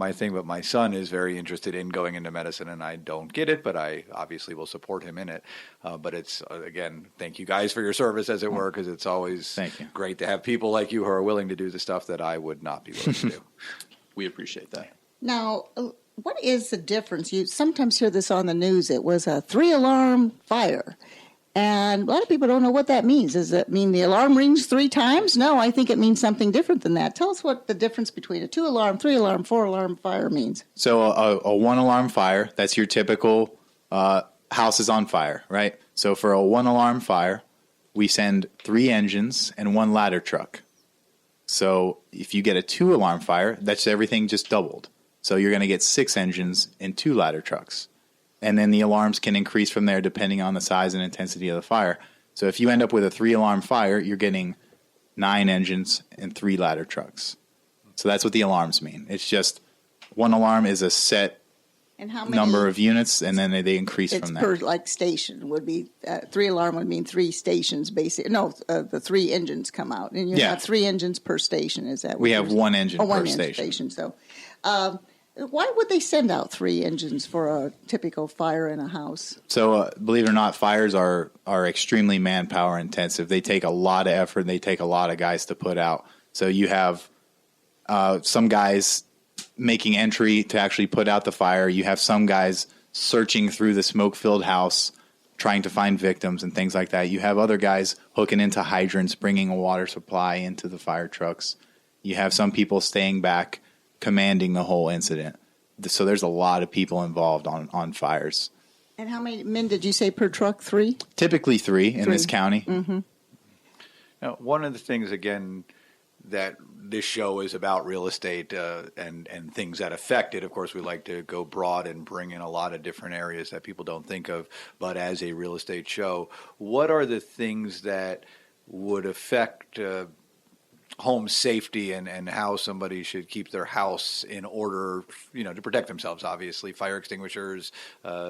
my thing, but my son is very interested in going into medicine, and I don't get it, but I obviously will support him in it. But it's, again, thank you guys for your service, as it were, because it's always great to have people like you who are willing to do the stuff that I would not be willing to do. We appreciate that. Now, what is the difference? You sometimes hear this on the news. It was a 3-alarm fire. And a lot of people don't know what that means. Does that mean the alarm rings 3 times? No, I think it means something different than that. Tell us what the difference between a 2-alarm, 3-alarm, 4-alarm fire means. So a 1-alarm fire, that's your typical house is on fire, right? So for a 1-alarm fire, we send 3 engines and 1 ladder truck. So if you get a 2-alarm fire, that's everything just doubled. So you're going to get 6 engines and 2 ladder trucks. And then the alarms can increase from there depending on the size and intensity of the fire. So if you end up with a 3-alarm fire, you're getting 9 engines and 3 ladder trucks. So that's what the alarms mean. It's just 1 alarm is a set number of units, and then they increase from there. It's per, station would be, 3-alarm would mean 3 stations, basically. No, the 3 engines come out. And you have 3 engines per station, is that what we have 1 engine per station. So why would they send out 3 engines for a typical fire in a house? So believe it or not, fires are extremely manpower intensive. They take a lot of effort. They take a lot of guys to put out. So you have some guys making entry to actually put out the fire. You have some guys searching through the smoke-filled house, trying to find victims and things like that. You have other guys hooking into hydrants, bringing a water supply into the fire trucks. You have some people staying back, commanding the whole incident. So there's a lot of people involved on fires. And how many men did you say per truck? 3? Typically 3 in this county. Mm-hmm. Now, one of the things, again, that this show is about real estate and things that affect it. Of course, we like to go broad and bring in a lot of different areas that people don't think of. But as a real estate show, what are the things that would affect home safety and how somebody should keep their house in order, to protect themselves, obviously, fire extinguishers,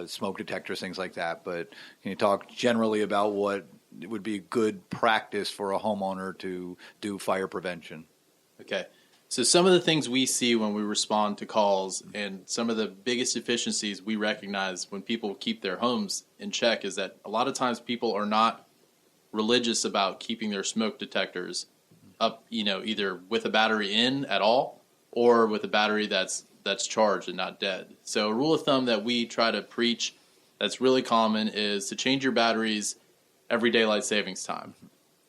smoke detectors, things like that. But can you talk generally about what would be good practice for a homeowner to do fire prevention? Okay. So some of the things we see when we respond to calls and some of the biggest deficiencies we recognize when people keep their homes in check is that a lot of times people are not religious about keeping their smoke detectors up, either with a battery in at all or with a battery that's charged and not dead. So a rule of thumb that we try to preach that's really common is to change your batteries every daylight savings time.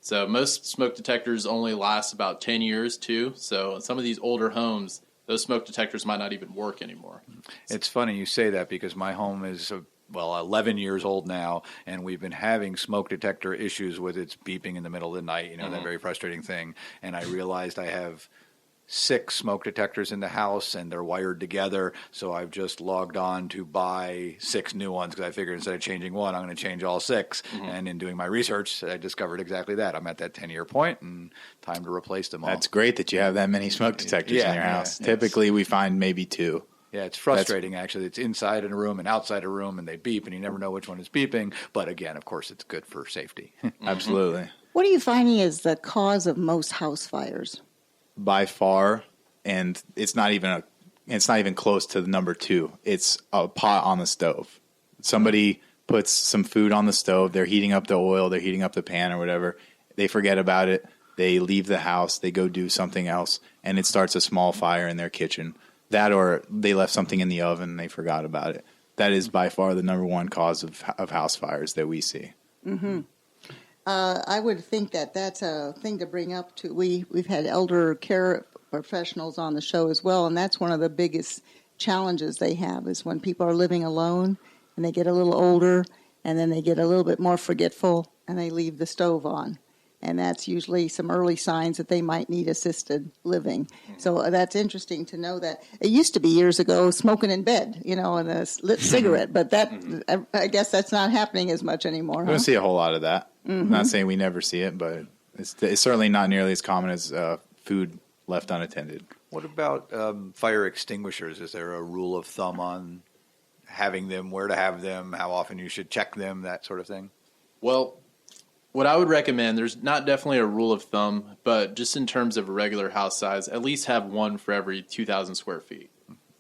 So most smoke detectors only last about 10 years too. So in some of these older homes, those smoke detectors might not even work anymore. It's funny you say that because my home is 11 years old now, and we've been having smoke detector issues with its beeping in the middle of the night, that very frustrating thing. And I realized I have 6 smoke detectors in the house, and they're wired together, so I've just logged on to buy 6 new ones because I figured instead of changing one, I'm going to change all 6. And in doing my research, I discovered exactly that. I'm at that 10-year point, and time to replace them all. That's great that you have that many smoke detectors in your house. Typically, we find maybe 2. Yeah, it's frustrating, actually. It's inside in a room and outside a room, and they beep, and you never know which one is beeping. But again, of course, it's good for safety. Absolutely. What are you finding is the cause of most house fires? By far, and it's not even close to the number 2. It's a pot on the stove. Somebody puts some food on the stove. They're heating up the oil. They're heating up the pan or whatever. They forget about it. They leave the house. They go do something else, and it starts a small fire in their kitchen. That or they left something in the oven and they forgot about it. That is by far the number 1 cause of house fires that we see. Mm-hmm. I would think that that's a thing to bring up to. We've had elder care professionals on the show as well, and that's one of the biggest challenges they have is when people are living alone and they get a little older and then they get a little bit more forgetful and they leave the stove on. And that's usually some early signs that they might need assisted living. So that's interesting to know that. It used to be years ago smoking in bed, and a lit cigarette, but that I guess that's not happening as much anymore. We don't see a whole lot of that. I'm not saying we never see it, but it's certainly not nearly as common as food left unattended. What about fire extinguishers? Is there a rule of thumb on having them, where to have them, how often you should check them, that sort of thing? Well, what I would recommend, there's not definitely a rule of thumb, but just in terms of a regular house size, at least have one for every 2,000 square feet.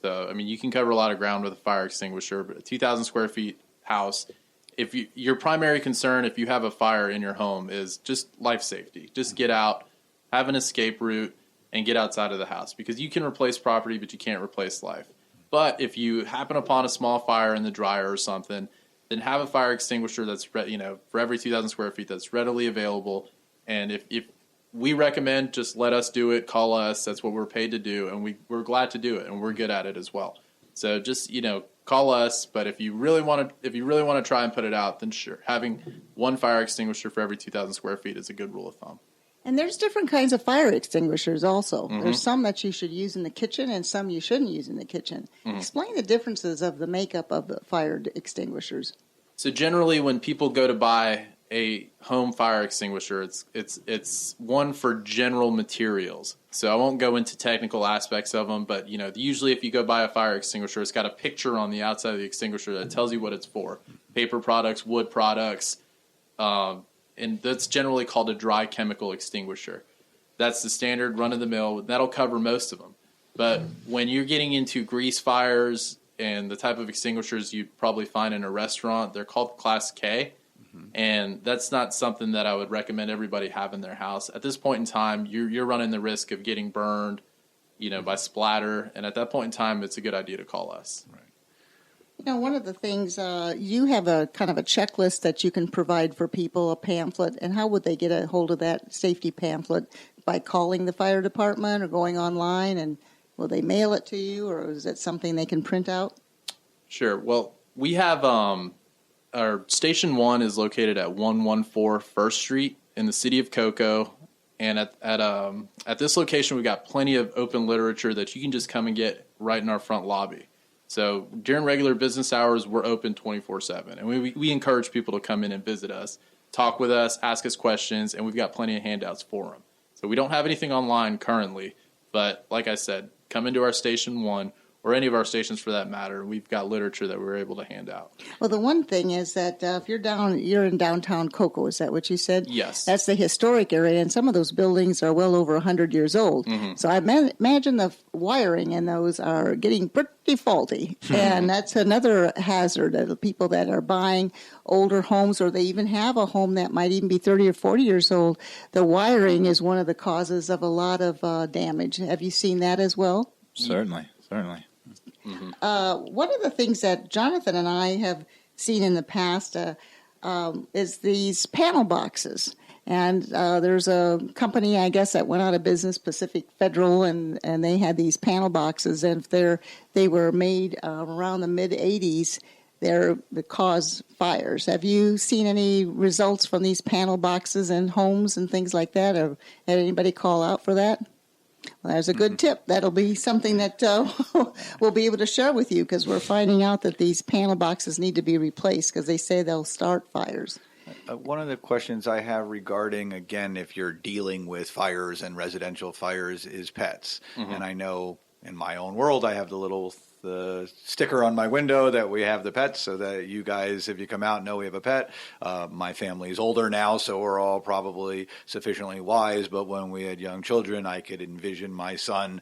So, I mean, you can cover a lot of ground with a fire extinguisher, but a 2,000 square feet house, if your primary concern, if you have a fire in your home, is just life safety. Just get out, have an escape route, and get outside of the house, because you can replace property, but you can't replace life. But if you happen upon a small fire in the dryer or something, then have a fire extinguisher that's, for every 2,000 square feet that's readily available. And if we recommend, just let us do it, call us. That's what we're paid to do, and we're glad to do it, and we're good at it as well. So just, call us. But if you really want to try and put it out, then sure, having one fire extinguisher for every 2,000 square feet is a good rule of thumb. And there's different kinds of fire extinguishers also. There's some that you should use in the kitchen and some you shouldn't use in the kitchen. Explain the differences of the makeup of the fire extinguishers. So generally when people go to buy a home fire extinguisher, it's one for general materials. So I won't go into technical aspects of them, but usually if you go buy a fire extinguisher, it's got a picture on the outside of the extinguisher that tells you what it's for. Paper products, wood products, and that's generally called a dry chemical extinguisher. That's the standard run-of-the-mill. That'll cover most of them. But when you're getting into grease fires and the type of extinguishers you'd probably find in a restaurant, they're called Class K. And that's not something that I would recommend everybody have in their house. At this point in time, you're running the risk of getting burned, by splatter. And at that point in time, it's a good idea to call us. Right. One of the things, you have a kind of a checklist that you can provide for people, a pamphlet. And how would they get a hold of that safety pamphlet? By calling the fire department or going online? And will they mail it to you, or is it something they can print out? Sure. Well, we have our Station 1 is located at 114 First Street in the city of Cocoa. And at this location, we've got plenty of open literature that you can just come and get right in our front lobby. So during regular business hours, we're open 24/7. And we encourage people to come in and visit us, talk with us, ask us questions, and we've got plenty of handouts for them. So we don't have anything online currently, but like I said, come into our Station 1, or any of our stations for that matter. We've got literature that we're able to hand out. Well, the one thing is that if you're in downtown Cocoa, is that what you said? Yes. That's the historic area, and some of those buildings are well over 100 years old. So I imagine the wiring in those are getting pretty faulty, and that's another hazard of the people that are buying older homes, or they even have a home that might even be 30 or 40 years old. The wiring is one of the causes of a lot of damage. Have you seen that as well? Certainly. One of the things that Jonathan and I have seen in the past is these panel boxes. And there's a company, I guess, that went out of business, Pacific Federal, and they had these panel boxes. And if they were made around the mid-'80s, they cause fires. Have you seen any results from these panel boxes in homes and things like that? Or had anybody call out for that? Well, there's a good tip. That'll be something that we'll be able to share with you, because we're finding out that these panel boxes need to be replaced because they say they'll start fires. One of the questions I have regarding, again, if you're dealing with fires and residential fires, is pets. And I know in my own world I have the sticker on my window that we have the pets, so that you guys, if you come out, know we have a pet. My family's older now, so we're all probably sufficiently wise, but when we had young children, I could envision my son,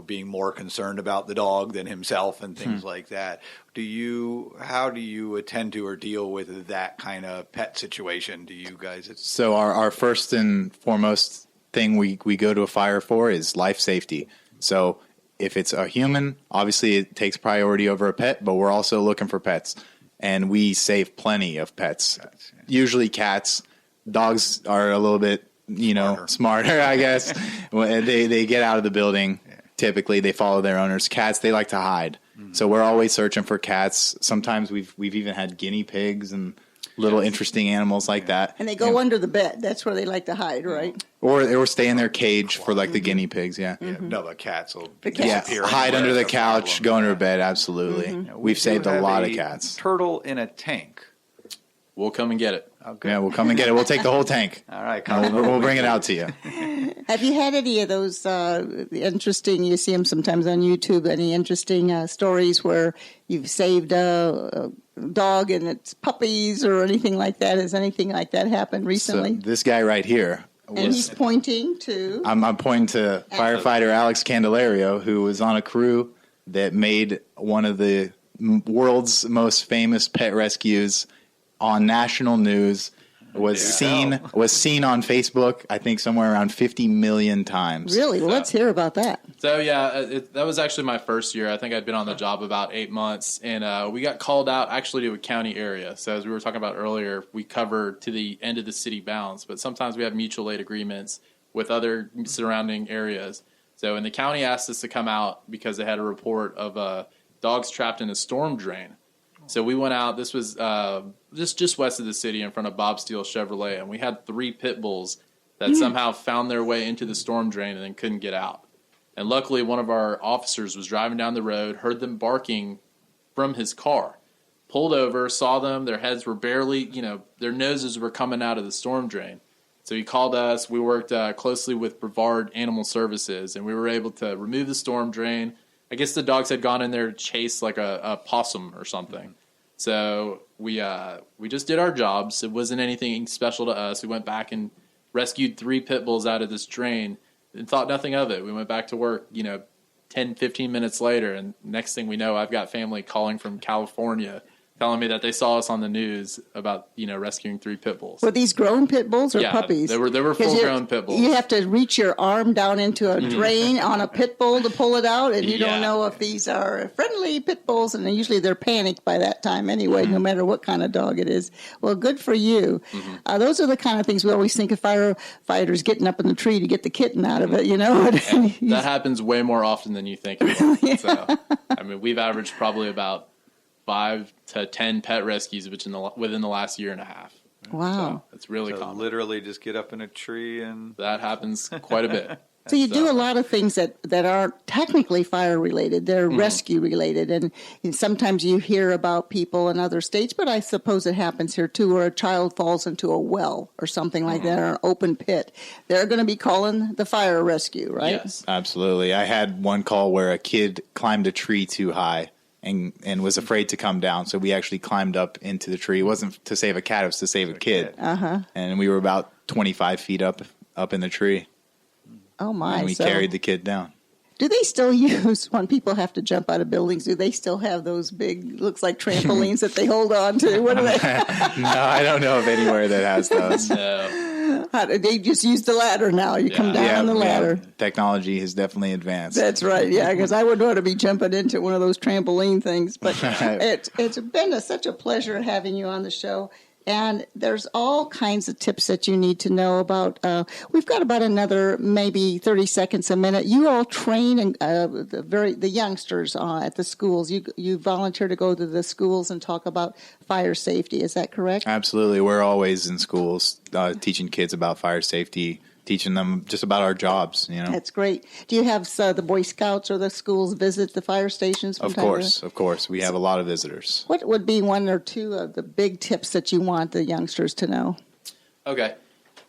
being more concerned about the dog than himself and things like that. How do you attend to or deal with that kind of pet situation? Do you guys? So our first and foremost thing we go to a fire for is life safety. So if it's a human, obviously it takes priority over a pet, but we're also looking for pets. And we save plenty of pets. Usually cats. Dogs are a little bit, smarter, I guess. They get out of the building. Typically, they follow their owners. Cats, they like to hide. So we're always searching for cats. Sometimes we've even had guinea pigs and little interesting animals like that. And they go under the bed. That's where they like to hide, right? Or stay in their cage for like the guinea pigs, No, the cats will disappear. Hide under the couch, go under bed, absolutely. We've saved a lot of cats. Turtle in a tank. We'll come and get it. Okay. Yeah, we'll come and get it. We'll take the whole tank. All right. We'll bring it out to you. Have you had any of those interesting, you see them sometimes on YouTube, any interesting stories where you've saved a dog and its puppies or anything like that? Has anything like that happened recently? So this guy right here. And he's pointing to? I'm pointing to firefighter Alex Candelario, who was on a crew that made one of the world's most famous pet rescues on national news was seen on Facebook, I think somewhere around 50 million times. Really? Well, let's hear about that. So, that was actually my first year. I think I'd been on the job about 8 months, and we got called out actually to a county area. So, as we were talking about earlier, we cover to the end of the city bounds, but sometimes we have mutual aid agreements with other surrounding areas. So, and the county asked us to come out because they had a report of dogs trapped in a storm drain. So we went out. This was just west of the city in front of Bob Steele Chevrolet, and we had 3 pit bulls that somehow found their way into the storm drain and then couldn't get out. And luckily, one of our officers was driving down the road, heard them barking from his car, pulled over, saw them. Their heads were barely, their noses were coming out of the storm drain. So he called us. We worked closely with Brevard Animal Services, and we were able to remove the storm drain. I guess the dogs had gone in there to chase like a possum or something. So we just did our jobs. It wasn't anything special to us. We went back and rescued 3 pit bulls out of this drain and thought nothing of it. We went back to work, 10, 15 minutes later, and next thing we know, I've got family calling from California telling me that they saw us on the news about, rescuing 3 pit bulls. Were these grown pit bulls or puppies? They were full-grown pit bulls. You have to reach your arm down into a drain on a pit bull to pull it out, and you don't know if these are friendly pit bulls, and usually they're panicked by that time anyway, no matter what kind of dog it is. Well, good for you. Those are the kind of things we always think of firefighters getting up in the tree to get the kitten out of it, That happens way more often than you think it will. So, we've averaged probably about 5 to 10 pet rescues within the last year and a half. Wow. So it's really common. Literally just get up in a tree and... That happens quite a bit. So you do a lot of things that aren't technically fire related. They're rescue related. And sometimes you hear about people in other states, but I suppose it happens here too, where a child falls into a well or something like that, or an open pit. They're going to be calling the fire rescue, right? Yes. Absolutely. I had one call where a kid climbed a tree too high and was afraid to come down. So we actually climbed up into the tree. It wasn't to save a cat, it was to save a kid. And we were about 25 feet up in the tree. Oh, my. And we carried the kid down. Do they still use, when people have to jump out of buildings, do they still have those big, looks like trampolines that they hold on to? What are they? No, I don't know of anywhere that has those. No. They just use the ladder now. You come down on the ladder. Yeah. Technology has definitely advanced. That's right, because I would want to be jumping into one of those trampoline things. But it's been such a pleasure having you on the show. And there's all kinds of tips that you need to know about. We've got about another maybe 30 seconds a minute. You all train the youngsters at the schools. You volunteer to go to the schools and talk about fire safety. Is that correct? Absolutely. We're always in schools teaching kids about fire safety, teaching them just about our jobs. That's great. Do you have the Boy Scouts or the schools visit the fire stations from time to time? Of course. We have a lot of visitors. What would be 1 or 2 of the big tips that you want the youngsters to know? Okay.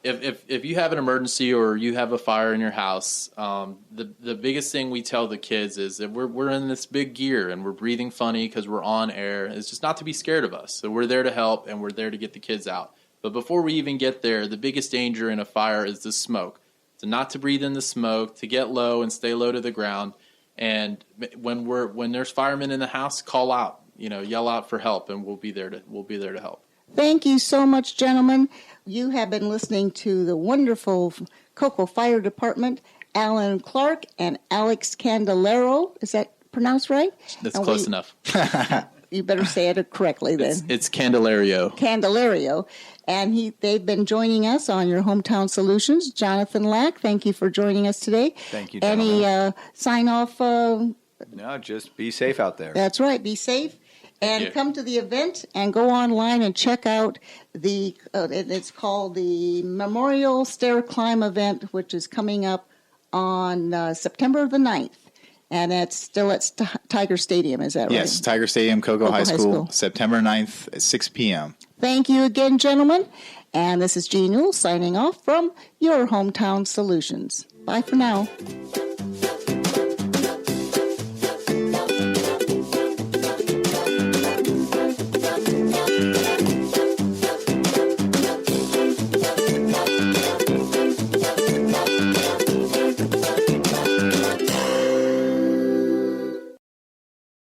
If you have an emergency or you have a fire in your house, the biggest thing we tell the kids is that we're in this big gear and we're breathing funny because we're on air. It's just not to be scared of us. So we're there to help and we're there to get the kids out. But before we even get there, the biggest danger in a fire is the smoke. So not to breathe in the smoke, to get low and stay low to the ground. And when there's firemen in the house, call out, yell out for help, and we'll be there to help. Thank you so much, gentlemen. You have been listening to the wonderful Cocoa Fire Department, Alan Clark and Alex Candelero. Is that pronounced right? That's close enough. You better say it correctly then. It's Candelario. Candelario. And they've been joining us on Your Hometown Solutions. Jonathan Lack, thank you for joining us today. Thank you, gentlemen. Any sign-off? No, just be safe out there. That's right. Be safe. And come to the event and go online and check out it's called the Memorial Stair Climb event, which is coming up on September the 9th. And that's still at Tiger Stadium, is that right? Yes, Tiger Stadium, Cocoa High School, September 9th at 6 p.m. Thank you again, gentlemen. And this is Jean Newell signing off from Your Hometown Solutions. Bye for now.